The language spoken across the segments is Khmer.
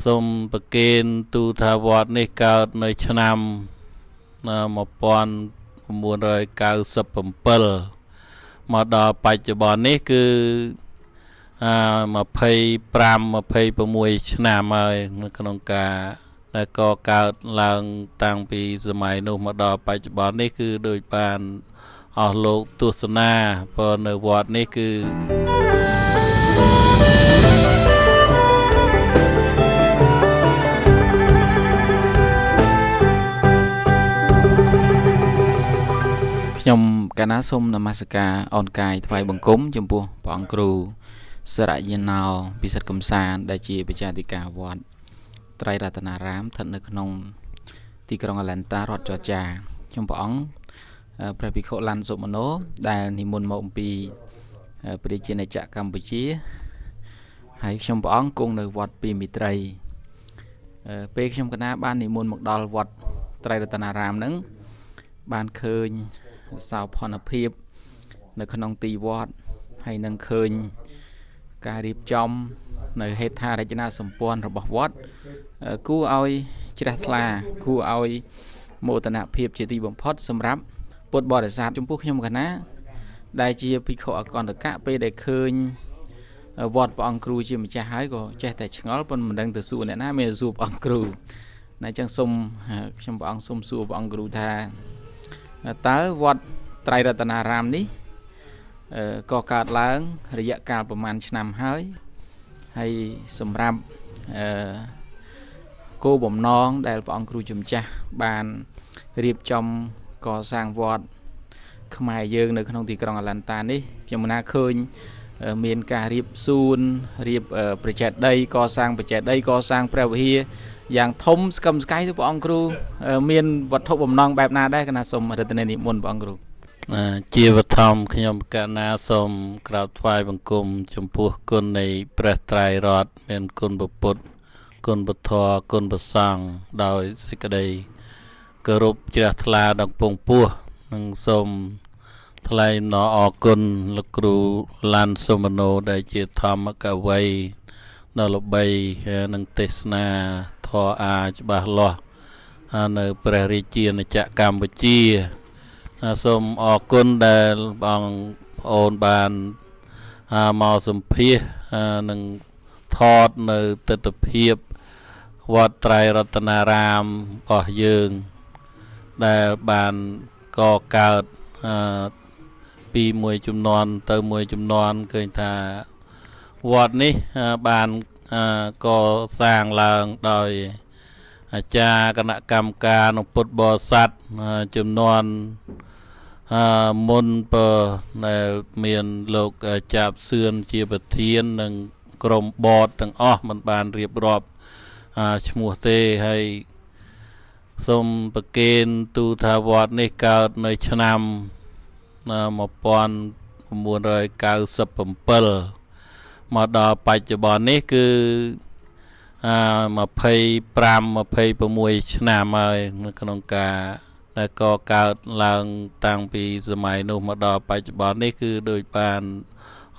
សូមប្រគេនទូថាវត្តនេះកើតនៅឆ្នាំ1997មកដល់បច្ចុប្បន្ននេះគឺ25-26ឆ្នាំហើយនៅក្នុងការដែលកកើតឡើងតាំងពីសម័យនោះមកដល់បច្ចុប្បន្ននេះគឺដោយបានអស់លោកទស្សនាព្រោះនៅវត្តនេះគឺខ្ញុំកាលណាសូមនមស្ការអនកាយថ្វាយបង្គំចំពោះព្រះអង្គគ្រូសរយណោពិសិដ្ឋកំសាន្តដែលជាបច្ចាធិការវត្តត្រៃរតនារាមស្ថិតនៅក្នុងទីក្រុងអាឡែនតារដ្ឋចរចាខ្ញុំព្រះអង្គព្រះភិក្ខុឡាន់សុមនោដែលនិមន្តមកអំពីព្រះជាណាចក្រកម្ពុជាហើយខ្ញុំព្រះអង្គគង់នៅវត្តពីមិត្រីពេលខ្ញុំកណាបាននិមន្តមកដល់វត្តត្រៃរតនារាមហ្នឹងបានឃើញសោភ័ណភាពនៅក្នុងទីវត្តហើយនឹងឃើញការរៀបចំនៅហេដ្ឋារចនាសម្ព័ន្ធរបស់វត្តគួរឲ្យជ្រះថ្លាគួរឲ្យមោទនភាពជាទីបំផុតសម្រាប់ពុទ្ធបរិស័ទចំពោះខ្ញុំកណាដែលជាភិក្ខុអកន្តកៈពេលដែលឃើញវត្តព្រះអង្គគ្រូជាម្ចាស់ហើយក៏ចេះតែឆ្ងល់ប៉ុន្តែមិនដឹងទៅសួរអ្នកណាមានសួរព្រះអង្គគ្រូណាអញ្ចឹងសូមខ្ញុំព្រះអង្គសូមសួរព្រះអង្គគ្រូថាតើវត្តត្រៃរតនារាមនេះក៏កើតឡើងរយៈកាលប្រមាណឆ្នាំហើយសម្រាប់គោលបំណងដែលព្រះអង្គគ្រូជំចាស់បានរៀបចំកសាងវត្តខ្មែរយើងនៅក្នុងទីក្រុងអាឡែនតានេះខ្ញុំណាឃើញមានការរៀបសួនរៀបប្រជែដីកសាងប្រជែដីកសាងព្រះវិហារយ៉ាងធំស្កឹមស្កៃទៅព្រះអង្គគ្រូមានវត្ថុបំណងបែបណាដែរកណាសូមរតនានិមន្តព្រះអង្គគ្រូជាបឋមខ្ញុំកណាសូមក្រាបថ្វាយបង្គំចំពោះគុណនៃព្រះត្រៃរតន៍មានគុណពុទ្ធគុណពធគុណប្រសង្ឃដោយសេចក្តីគោរពជ្រះថ្លាដល់ពងពោះនិងសូមថ្លែងអំណរអគុណលោកគ្រូឡាន់សុមនោដែលជាធម្មកវីដ៏ល្បីនឹងទេសនាធម៌ច្បាស់លាស់នៅព្រះរាជាណាចក្រកម្ពុជាសូមអរគុណដែលបងប្អូនបានមកសម្ភាសនឹងថតនៅទស្សនភាពវត្តត្រៃរតនារាមរបស់យើងដែលបានកកើតពីមួយជំនាន់ទៅមួយជំនាន់ឃើញថាវត្តនេះបានកសាងឡើងដោយអាចារ្យគណៈកម្មការនិងពុទ្ធបរិស័ទចំនួនមុនដែលមានលោកចាប់សឿនជាប្រធាននិងក្រុមបតទាំងអស់មិនបានរៀបរាប់ឈ្មោះទេហើយសូមប្រគេនទូថាវត្តនេះកើតនៅឆ្នាំ1997មកដល់បច្ចុប្បន្ននេះគឺ25-26ឆ្នាំហើយនៅក្នុងការដែលកកើតឡើងតាំងពីសម័យនោះមកដល់បច្ចុប្បន្ននេះគឺដោយបាន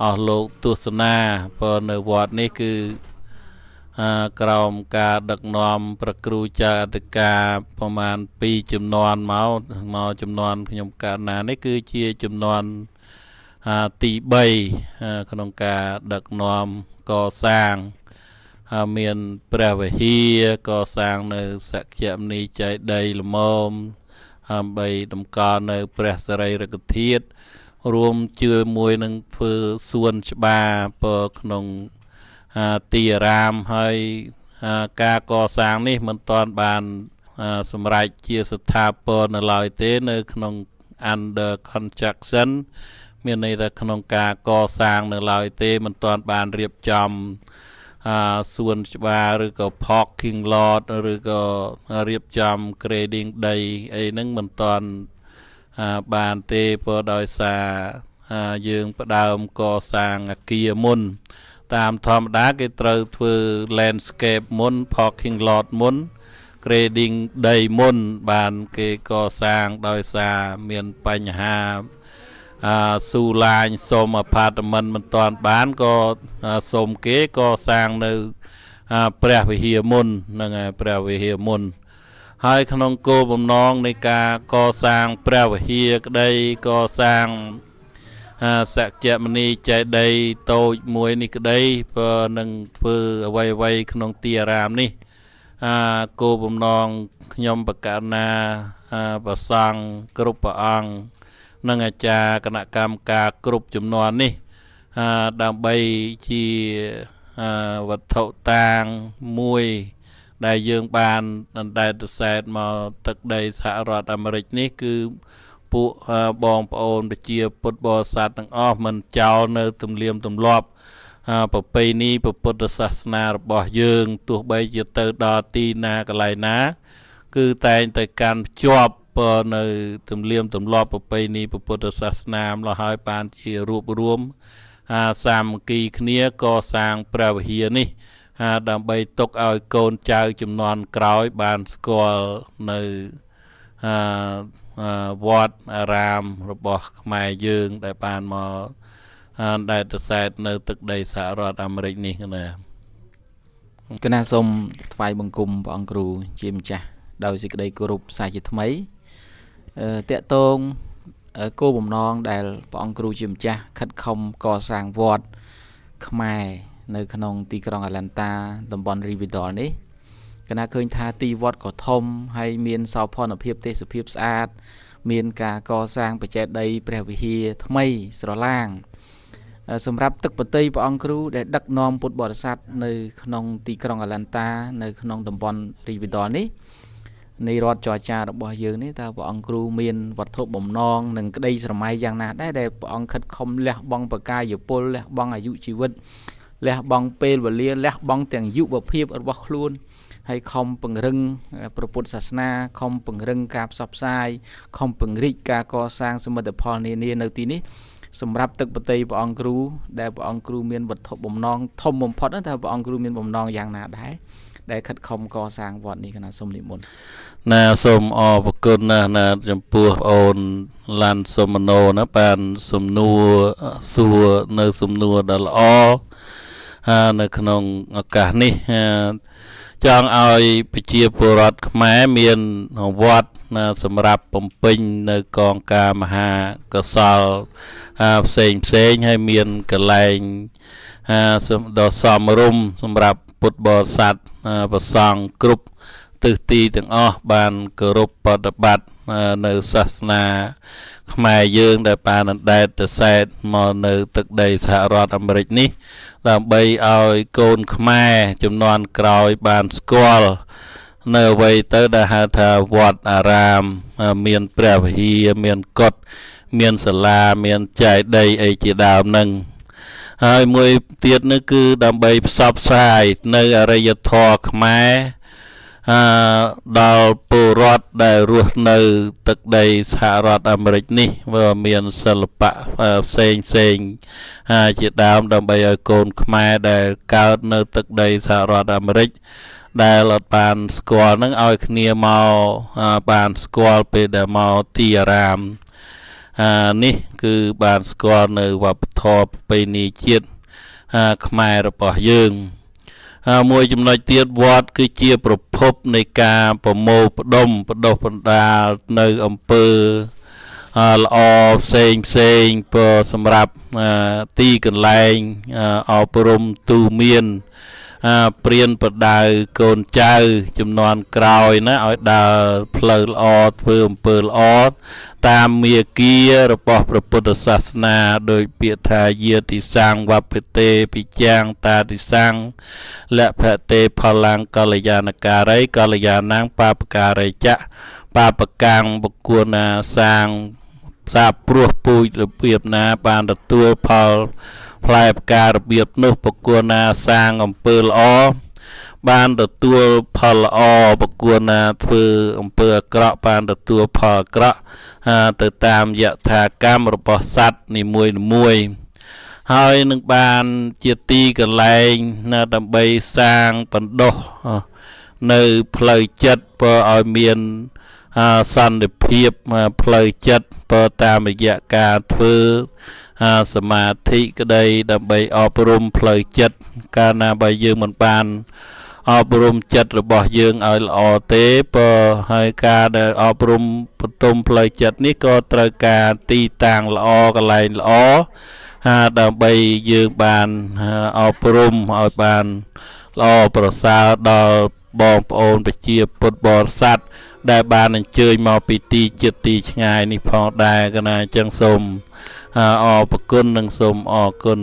អស់លោកទស្សនាព្រោះនៅវត្តនេះគឺក្រោមការដឹកនាំព្រះគ្រូចៅអធិការប្រមាណ2ជំនាន់មកជំនាន់ខ្ញុំកាលណានេះគឺជាជំនាន់ទី3ក្នុងការដឹកនាំកសាងមានព្រះវិហារកសាងនៅសក្យមុនីចេតិយល្មមដើម្បីតម្កល់នៅព្រះសារីរិកធាតុរួមជាមួយនឹងធ្វើសួនច្បារក្នុងទីអារាមហើយការកសាងនេះមិនទាន់បានសម្រេចជាស្ថាពរនៅឡើយទេនៅក្នុង under construction មានន័យថាក្នុងការកសាងនៅឡើយទេមិនទាន់បានរៀបចំសួនច្បារឬក៏ parking lot ឬក៏រៀបចំ grading ដីអីហ្នឹងមិនទាន់បានទេព្រោះដោយសារយើងផ្ដើមកសាងអគារមុនតាមធម្មតាគេត្រូវធ្វើ landscape មុន parking lot មុន grading ដីមុនបានគេកសាងដោយសារមានបញ្ហាស៊ូឡាញសុំ apartment មិនទាន់បានក៏សុំគេកសាងនៅ ព្រះវិហារមុននឹងព្រះវិហារមុនហើយក្នុងគោលបំណងនៃការកសាងព្រះវិហារក្តីកសាងសក្យមនីចេតិយតូចមួយនេះក្តីព្រោះនឹងធ្វើអ្វីៗក្នុងទីអារាមនេះគោលបំណងខ្ញុំបកណ្ណាប្រសង់គ្រប់ព្រះអង្គនិងអាចារ្យគណៈកម្មការគ្រប់ចំនួននេះដើម្បីជាវត្ថុតាងមួយដែលយើងបានអណ្ដែតសែតមកទឹកដីសហរដ្ឋអាមេរិកនេះគឺពួកបងប្អូនប្រជាពុទ្ធបរិស័ទទាំងអស់មិនចោលនៅទំនៀមទម្លាប់ប្រពៃណីពុទ្ធសាសនារបស់យើងទោះបីជាទៅដល់ទីណាកន្លែងណាគឺតែងតែកាន់ភ្ជាប់នៅទំនៀមទម្លាប់ប្រពៃណីពុទ្ធសាសនាម្ល៉េះហើយបានជារួបរวมសាមគ្គីគ្នាកសាងព្រះវិហារនេះដើម្បីទុកឲ្យកូនចៅជំនាន់ក្រោយបានស្គាល់នៅវត្តអារាមរបស់ខ្មែរយើងដែលបានមកដែលទៅសែតនៅទឹកដីសហរដ្ឋអាមេរិកនេះណាគណៈសូមថ្វាយបង្គំព្រះអង្គគ្រូជាម្ចាស់ដោយសេចក្តីគោរពសាជាថ្មីតកតងគោលបំណងដែលព្រះអង្គគ្រូជាម្ចាស់ខិតខំកសាងវត្តខ្មែរនៅក្នុងទីក្រុងអាឡែនតាតំបន់រីវីដលនេះគណៈឃើញថាទីវត្តក៏ធំហើយមានសោភ័ណភាពទេសភាពស្អាតមានការកសាងបច្ចេកដីព្រះវិហារថ្មីស្រឡាងសម្រាប់ទឹកប្រតិព្រះអង្គគ្រូដែលដឹកនាំពុទ្ធបរិស័ទនៅក្នុងទីក្រុងអាឡែនតានៅក្នុងតំបន់រីវីដលនេះនៃរដ្ឋចរចារបស់យើងនេះតើព្រះអង្គគ្រូមានវត្ថុបំណងនិងក្តីស្រមៃយ៉ាងណាដែរដែលព្រះអង្គខិតខំលះបង់បកាយពលលះបង់អាយុជីវិតលះបង់ពេលវេលាលះបង់ទាំងយុវភាពរបស់ខ្លួនហើយខំពង្រឹងព្រះពុទ្ធសាសនាខំពង្រឹងការផ្សព្វផ្សាយខំពង្រីកការកសាងសមិទ្ធផលនានានៅទីនេះសម្រាប់ទឹកប្រតិព្រះអង្គគ្រូដែលព្រះអង្គគ្រូមានវត្ថុបំណងធំបំផុតតើព្រះអង្គគ្រូមានបំណងយ៉ាងណាដែរដែលខិតខំកសាងវត្តនេះគណៈសូមនិមន្តណាសូមអរគុណណាចំពោះបងអូនឡាន់សុមណូណាបានសំណួរសួរនៅសំណួរដ៏ល្អនៅក្នុងឱកាសនេះចង់ឲ្យប្រជាពលរដ្ឋខ្មែរមានវត្តសម្រាប់បំពេញនៅកងការមហាកុសលផ្សេងហើយមានកន្លែងដ៏សមរម្យសម្រាប់ពុទ្ធបរិស័ទប្រសង់គ្រប់ទិសទីទាំងអស់បានគោរពបដិបត្តិនៅសាសនាខ្មែរយើងដែលបានអណ្ដែតទៅសែតមកនៅទឹកដីសហរដ្ឋអាមេរិកនេះដើម្បីឲ្យកូនខ្មែរជំនាន់ក្រោយបានស្គាល់នៅអ្វីទៅដែលហៅថាវត្តអារាមមានព្រះវិហារមានកុដិមានសាលាមានចេតិយអីជាដើមនឹងហើយមួយទៀតនោះគឺដើម្បីផ្សព្វផ្សាយនៅអរិយធម៌ខ្មែរដល់ពលរដ្ឋដែលរស់នៅទឹកដីសហរដ្ឋអាមេរិកនេះវាមានសិល្បៈផ្សេងជាដើមដើម្បីឲ្យកូនខ្មែរដែលកើតនៅទឹកដីសហរដ្ឋអាមេរិកដែលអត់បានស្គាល់នឹងឲ្យគ្នាមកបានស្គាល់ពេលដែលមកទីអារាមនេះគឺបានស្គាល់នៅវប្បធម៌ប្រពៃណីជាតិខ្មែររបស់យើងមួយចំណុចទៀតវត្តគឺជាប្រភពនៃការប្រមូលផ្ដុំបដិបណ្ដាលនៅអំពើល្អផ្សេងសម្រាប់ទីកន្លែងអប់រំទូមានព្រានប្រដៅកូនចៅជំនាន់ក្រោយណាឲ្យដើរផ្លូវល្អធ្វើអំពើល្អតាមមាគ៌ារបស់ព្រះពុទ្ធសាសនាដោយពាក្យថាយាតិសង្ឃវបតេពិចាំងតាតិសង្ឃលភតេផល្លង្កល្យាណការីកល្យាណងបាបការិចៈបាបកាំងបកួណាសាងសាព្រោះពូជរបៀបណាបានទទួលផលផ្លែផ្ការបៀបនោះបកួណាសាងអំពើល្អបានទទួលផលល្អបកួណាធ្វើអំពើអាក្រក់បានទទួលផលអាក្រក់ទៅតាមយថាកម្មរបស់សត្វនីមួយហើយនឹងបានជាទីកន្លែងដើម្បីសាងបណ្ដុះនៅផ្លូវចិត្តព្រោះឲ្យមាន សន្តិភាពផ្លូវចិត្តបើតាមរយៈការធ្វើសមាធិក្តីដើម្បីអប់រំផ្លូវចិត្តកាលណាបើយើងមិនបានអប់រំចិត្តរបស់យើងឲ្យល្អទេបើហើយការដែលអប់រំបន្ទុំផ្លូវចិត្តនេះក៏ត្រូវការទីតាំងល្អកន្លែងល្អដើម្បីយើងបានអប់រំឲ្យបានល្អប្រសើរដល់បងប្អូនប្រជាពុទ្ធបរិស័ទដែលបានអញ្ជើញមកពីទីជិតទីឆ្ងាយនេះផងដែរកណាអញ្ចឹងសូមអរគុណនិងសូមអរគុណ